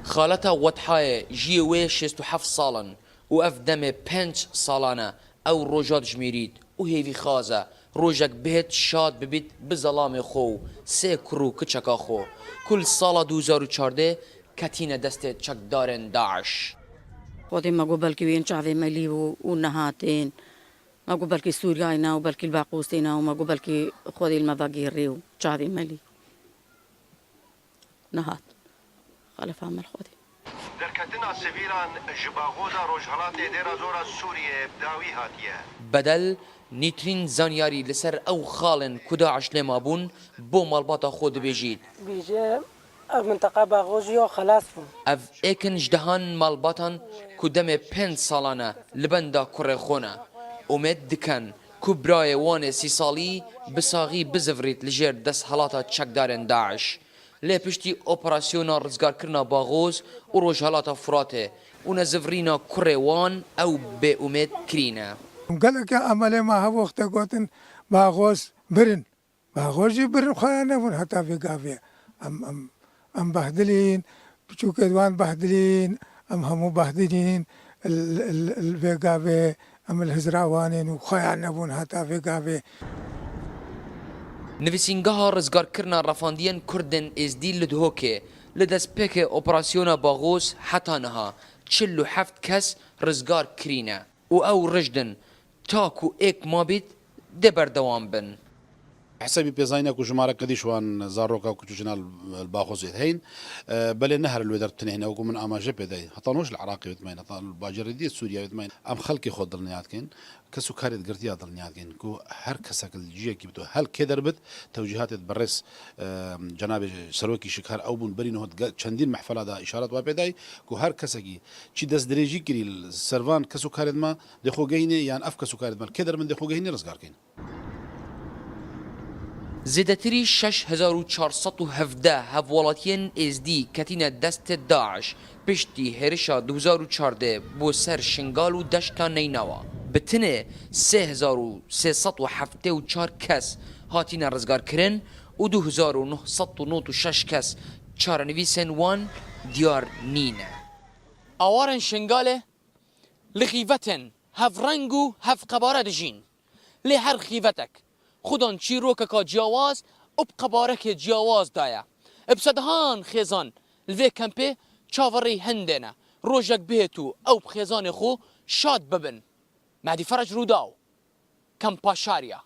خالتها وضحايا جيوي 67 سالا وأف دم 5 سالانة أو روجات جميريد وهيفي خازة روجك بهت شاد ببيت بظلام خو سيكرو كچكا خو كل سالة 2014 كتينة دست چكدارن داعش خودی ما قبل که وين شعبي ملي ونهاتين ما قبل که سوريانا وبل که الباقوسينا وما قبل که خودي المضاقيري وشعبي ملي نهات خلف عمل خودي دركتنا سفيران جباغودا روجهلات ديرا زورا سوريا بداوي هاتيه بدل نيترين زانياري لسر أو خالن كداعش لما بون بو مالباتا خود بيجيد بيجي منطقة باغوجيو خلاص اف ايكن جدهان مالباتان كدم 5 سالانه لبندا كورخونا امید دکن كبراي وان 30 سالي بساغي بزفريت لجير دس حالاتا چكدارن داعش لي پشتي اوبراسيونا رزگار کرنا باغوز و روجهالاتا فراته اونا زفرينا كوريوان او بي امید كرينا قالك يا أمالي ما هو وقت قوتن باغوز برن باغوزي برن خيانة ون حتى في قافية أم بهدلين بشوكدوان بهدلين أم همو بهدلين الفيقافي أم الهزراوانين وخيانة ون حتى في قافية نویسینگاها رزگار کرنا رفاندین کردن ازدی لدهوکه لدس پیک اپراسیونا باغوز حتا نها 47 کس رزگار کرینه و او رجدن تاکو ایک مابید دبر دوام بن حسابي بيزاينا كوجمارة قديش وان زاروكا كوجنا الباخوز هين بل نهر الودر تنهنا وكم من اما جبه داي حطانوش العراقي بتمين حطان الباجردي السوريا بتمين ام خلقي خود درنياتكن كسو كاريت قرتيا درنياتكن كو هر كسك الجيه كيبتو هل كدربت توجيهات برس جناب سروكي شكار او بن برينو چندين محفله دا اشارات وابداي كو هر كسكي چي دس دريجي كري السرفان كسو كاريت ما دخو جيني يعني اف كسو كاريت ما كدر من دخو جيني رزقار كين زیدتری 6417 هفولاتین ازدی کتینه دست داعش پشتی هرشا 2014 بو سر شنگال و دشتا نینوا بتنه 3374 کس هاتین رزگار کرن و 2996 کس چارنویسن وان دیار نینه اوارن شنگاله لخیفتن هف رنگو هف قباره دجین لی هر خیفتک خودان چیروکا کا جیاواز اب قبارک جیاواز دایا ابسدهان خیزان الوی کمپی چاوری هندنه روژک بهتو او بخیزان خو شاد ببن مهدی فرج روداو کمپاشاریا